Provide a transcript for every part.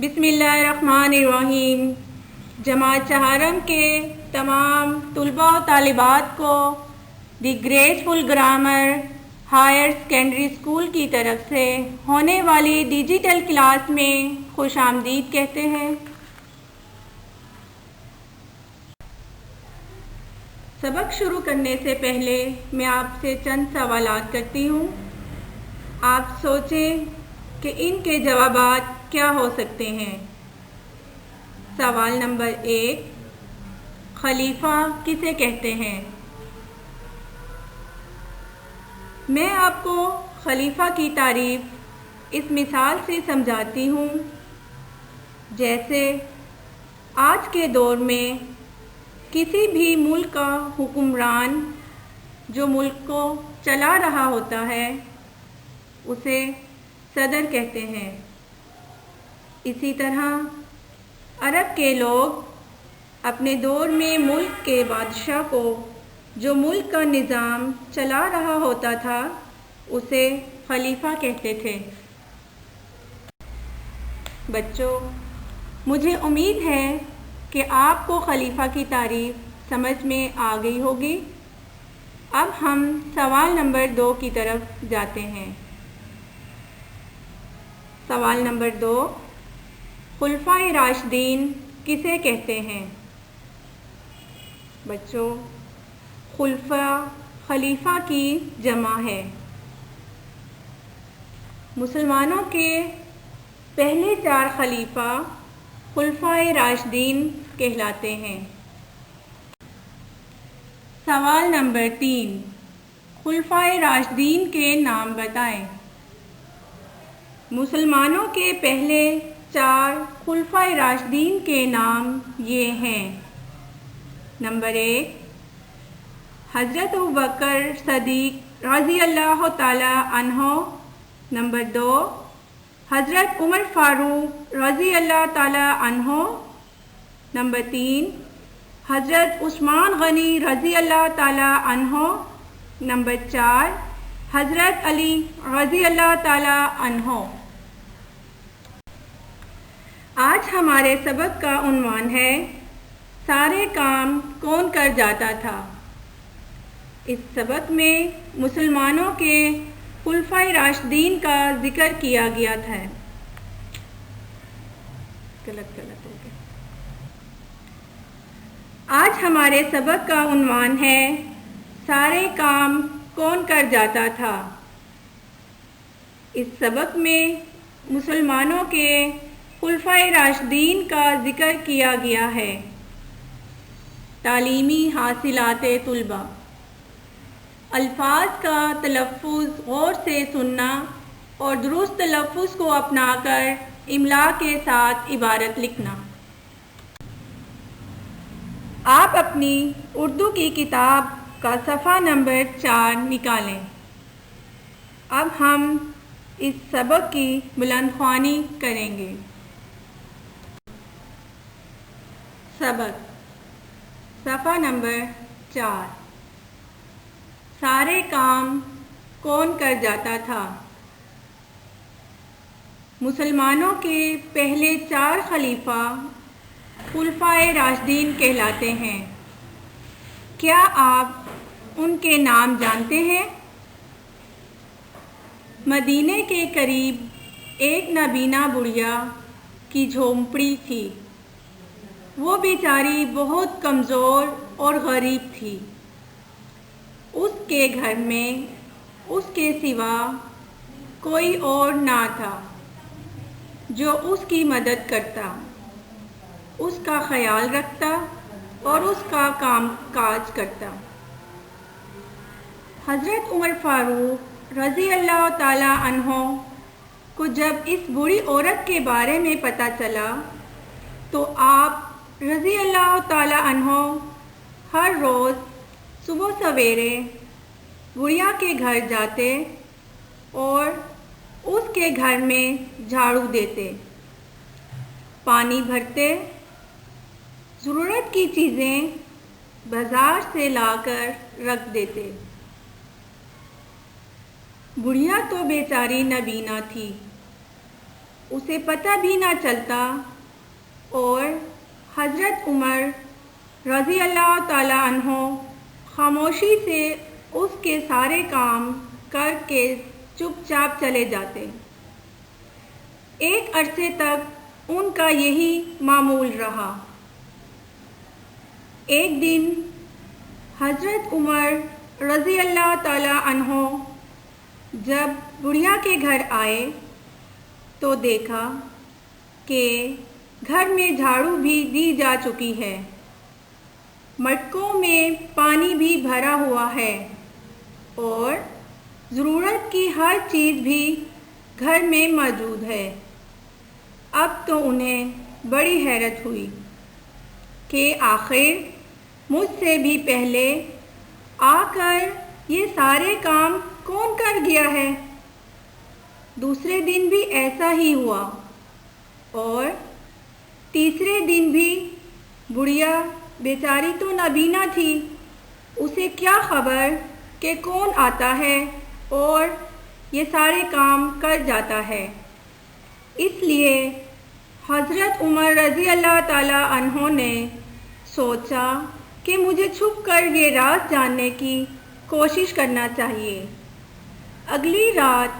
بسم اللہ الرحمن الرحیم۔ جماعت چہارم کے تمام طلباء و طالبات کو the graceful grammar higher secondary school کی طرف سے ہونے والی ڈیجیٹل کلاس میں خوش آمدید کہتے ہیں۔ سبق شروع کرنے سے پہلے میں آپ سے چند سوالات کرتی ہوں۔ آپ سوچیں کہ ان کے جوابات کیا ہو سکتے ہیں۔ سوال نمبر 1، خلیفہ کسے کہتے ہیں؟ میں آپ کو خلیفہ کی تعریف اس مثال سے سمجھاتی ہوں۔ جیسے آج کے دور میں کسی بھی ملک کا حکمران جو ملک کو چلا رہا ہوتا ہے اسے صدر کہتے ہیں۔ اسی طرح عرب کے لوگ اپنے دور میں ملک کے بادشاہ کو جو ملک کا نظام چلا رہا ہوتا تھا اسے خلیفہ کہتے تھے۔ بچوں، مجھے امید ہے کہ آپ کو خلیفہ کی تعریف سمجھ میں آ گئی ہوگی۔ اب ہم سوال نمبر 2 کی طرف جاتے ہیں۔ سوال نمبر 2، خلفائے راشدین کسے کہتے ہیں؟ بچوں، خلیفہ کی جمع ہے۔ مسلمانوں کے پہلے 4 خلیفہ خلفائے راشدین کہلاتے ہیں۔ سوال نمبر 3، خلفائے راشدین کے نام بتائیں۔ مسلمانوں کے پہلے 4 خلفائے راشدین کے نام یہ ہیں۔ نمبر 1، حضرت ابوبکر صدیق رضی اللہ تعالی عنہ۔ نمبر 2، حضرت عمر فاروق رضی اللہ تعالی عنہ۔ نمبر 3، حضرت عثمان غنی رضی اللہ تعالی عنہ۔ نمبر 4، حضرت علی رضی اللہ تعالی عنہ۔ آج ہمارے سبق کا عنوان ہے سارے کام کون کر جاتا تھا۔ اس سبق میں مسلمانوں کے خلفائے راشدین کا ذکر کیا گیا تھا۔ غلط ہو گیا۔ آج ہمارے سبق کا عنوان ہے سارے کام کون کر جاتا تھا۔ اس سبق میں مسلمانوں کے خلفائے راشدین کا ذکر کیا گیا ہے۔ تعلیمی حاصلات طلباء، الفاظ کا تلفظ غور سے سننا اور درست تلفظ کو اپنا کر املا کے ساتھ عبارت لکھنا۔ آپ اپنی اردو کی کتاب کا صفحہ نمبر 4 نکالیں۔ اب ہم اس سبق کی بلند خوانی کریں گے۔ سبق صفحہ نمبر 4، سارے کام کون کر جاتا تھا۔ مسلمانوں کے پہلے 4 خلیفہ خلفائے راشدین کہلاتے ہیں۔ کیا آپ ان کے نام جانتے ہیں؟ مدینے کے قریب ایک نابینا بڑھیا کی جھونپڑی تھی۔ وہ بیچاری بہت کمزور اور غریب تھی۔ اس کے گھر میں اس کے سوا کوئی اور نہ تھا جو اس کی مدد کرتا، اس کا خیال رکھتا اور اس کا کام کاج کرتا۔ حضرت عمر فاروق رضی اللہ تعالی عنہ کو جب اس بوڑھی عورت کے بارے میں پتہ چلا تو آپ رضی اللہ تعالی عنہ ہر روز صبح سویرے بڑھیا کے گھر جاتے اور اس کے گھر میں جھاڑو دیتے، پانی بھرتے، ضرورت کی چیزیں بازار سے لا کر رکھ دیتے۔ بڑھیا تو بیچاری نابینا تھی، اسے پتہ بھی نہ چلتا اور حضرت عمر رضی اللہ تعالیٰ عنہ خاموشی سے اس کے سارے کام کر کے چپ چاپ چلے جاتے۔ ایک عرصے تک ان کا یہی معمول رہا۔ ایک دن حضرت عمر رضی اللہ تعالیٰ عنہ جب بڑھیا کے گھر آئے تو دیکھا کہ گھر میں جھاڑو بھی دی جا چکی ہے، مٹکوں میں پانی بھی بھرا ہوا ہے اور ضرورت کی ہر چیز بھی گھر میں موجود ہے۔ اب تو انہیں بڑی حیرت ہوئی کہ آخر مجھ سے بھی پہلے آ کر یہ سارے کام کون کر گیا ہے؟ دوسرے دن بھی ایسا ہی ہوا اور تیسرے دن بھی۔ بڑھیا بیچاری تو نابینا تھی، اسے کیا خبر کہ کون آتا ہے اور یہ سارے کام کر جاتا ہے۔ اس لیے حضرت عمر رضی اللہ تعالیٰ عنہ نے سوچا کہ مجھے چھپ کر یہ راز جاننے کی کوشش کرنا چاہیے۔ اگلی رات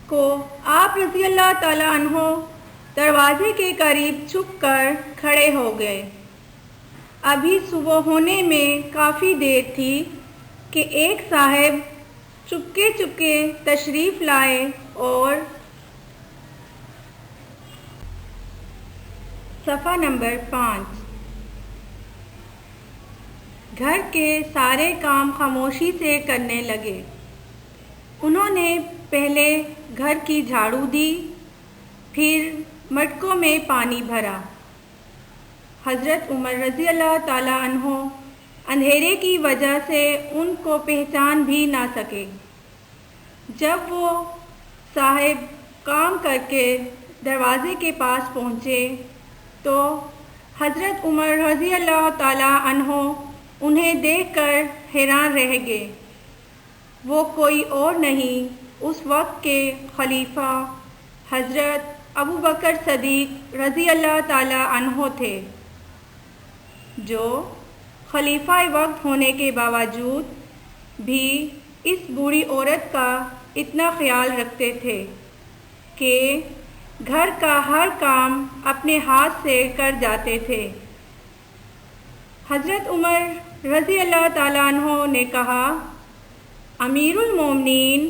کو آپ رضی اللہ تعالیٰ عنہ دروازے کے قریب چھپ کر کھڑے ہو گئے۔ ابھی صبح ہونے میں کافی دیر تھی کہ ایک صاحب چپکے چپکے تشریف لائے اور صفحہ نمبر 5 گھر کے سارے کام خاموشی سے کرنے لگے۔ انہوں نے پہلے گھر کی جھاڑو دی، پھر مٹکوں میں پانی بھرا۔ حضرت عمر رضی اللہ تعالیٰ عنہ اندھیرے کی وجہ سے ان کو پہچان بھی نہ سکے۔ جب وہ صاحب کام کر کے دروازے کے پاس پہنچے تو حضرت عمر رضی اللہ تعالیٰ عنہ انہیں دیکھ کر حیران رہ گئے۔ وہ کوئی اور نہیں، اس وقت کے خلیفہ حضرت ابو بکر صدیق رضی اللہ تعالیٰ عنہ تھے، جو خلیفہ وقت ہونے کے باوجود بھی اس بوڑھی عورت کا اتنا خیال رکھتے تھے کہ گھر کا ہر کام اپنے ہاتھ سے کر جاتے تھے۔ حضرت عمر رضی اللہ تعالیٰ عنہ نے کہا، امیر المومنین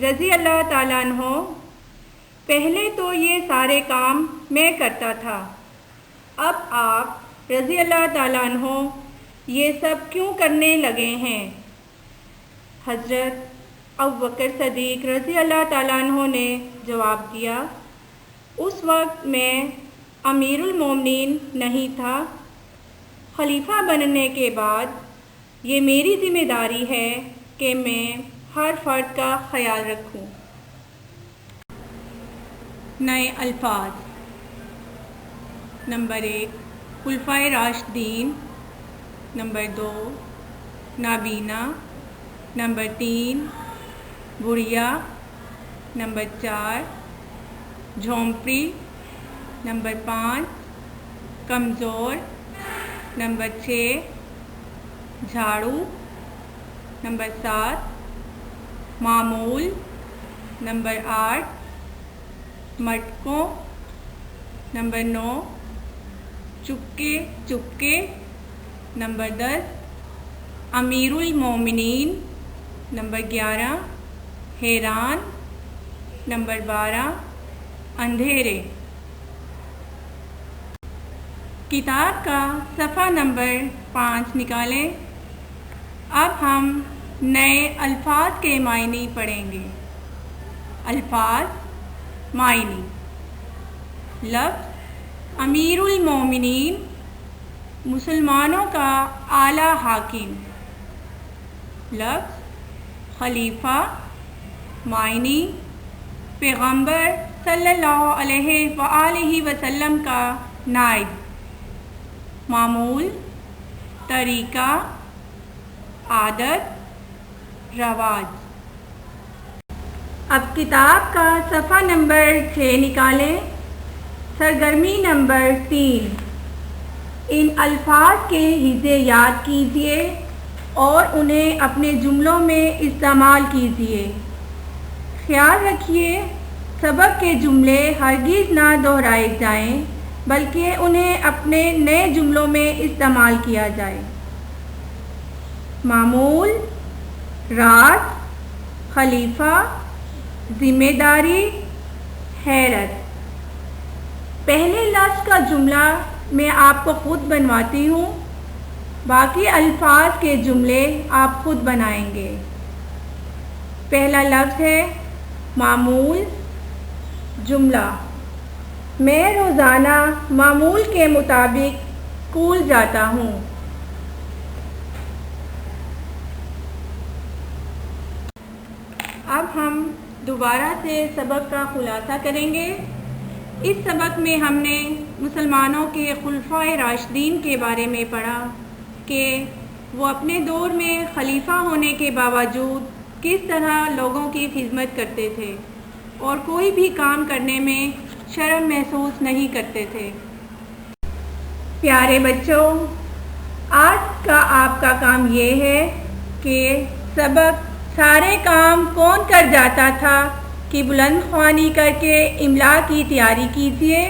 رضی اللہ تعالیٰ عنہ، پہلے تو یہ سارے کام میں کرتا تھا، اب آپ رضی اللہ تعالیٰ عنہ یہ سب کیوں کرنے لگے ہیں؟ حضرت ابوبکر صدیق رضی اللہ تعالیٰ عنہ نے جواب دیا، اس وقت میں امیر المومنین نہیں تھا، خلیفہ بننے کے بعد یہ میری ذمہ داری ہے کہ میں ہر فرد کا خیال رکھوں۔ نئے الفاظ۔ نمبر 1 خلفائے راشدین، نمبر 2 نابینا، نمبر 3 بڑھیا، نمبر 4 جھونپڑی، نمبر 5 کمزور، نمبر 6 جھاڑو، نمبر 7 معمول، نمبر 8 مٹکوں، نمبر 9 چپکے چپکے، نمبر 10 امیر المومنین، نمبر 11 حیران، نمبر 12 اندھیرے۔ کتاب کا صفحہ نمبر 5 نکالیں۔ اب ہم نئے الفاظ کے معنی پڑھیں گے۔ الفاظ معنی۔ لفظ امیر المومنین، مسلمانوں کا اعلیٰ حاکم۔ لفظ خلیفہ، معنی پیغمبر صلی اللہ علیہ وآلہ وسلم کا نائب۔ معمول طریقہ، عادت، رواج۔ اب کتاب کا صفحہ نمبر 6 نکالیں۔ سرگرمی نمبر 3، ان الفاظ کے حصے یاد کیجیے اور انہیں اپنے جملوں میں استعمال کیجیے۔ خیال رکھیے سبق کے جملے ہرگز نہ دہرائے جائیں بلکہ انہیں اپنے نئے جملوں میں استعمال کیا جائے۔ معمول، رات، خلیفہ، ذمہ داری، حیرت۔ پہلے لفظ کا جملہ میں آپ کو خود بنواتی ہوں، باقی الفاظ کے جملے آپ خود بنائیں گے۔ پہلا لفظ ہے معمول۔ جملہ: میں روزانہ معمول کے مطابق اسکول جاتا ہوں۔ اب ہم دوبارہ سے سبق کا خلاصہ کریں گے۔ اس سبق میں ہم نے مسلمانوں کے خلفائے راشدین کے بارے میں پڑھا کہ وہ اپنے دور میں خلیفہ ہونے کے باوجود کس طرح لوگوں کی خدمت کرتے تھے اور کوئی بھی کام کرنے میں شرم محسوس نہیں کرتے تھے۔ پیارے بچوں، آج کا آپ کا کام یہ ہے کہ سبق سارے کام کون کر جاتا تھا کہ بلند خوانی کر کے املا کی تیاری کیجیے۔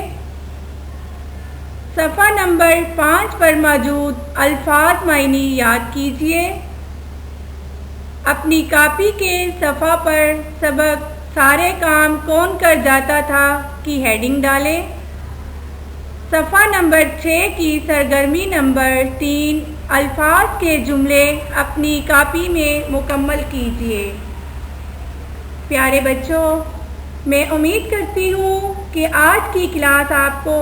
صفحہ نمبر 5 پر موجود الفاظ معنی یاد کیجیے۔ اپنی کاپی کے صفحہ پر سبق سارے کام کون کر جاتا تھا کی ہیڈنگ ڈالیں۔ صفحہ نمبر 6 کی سرگرمی نمبر 3 الفاظ کے جملے اپنی کاپی میں مکمل کیجیے۔ پیارے بچوں، میں امید کرتی ہوں کہ آج کی کلاس آپ کو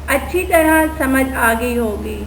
اچھی طرح سمجھ آ گئی ہوگی۔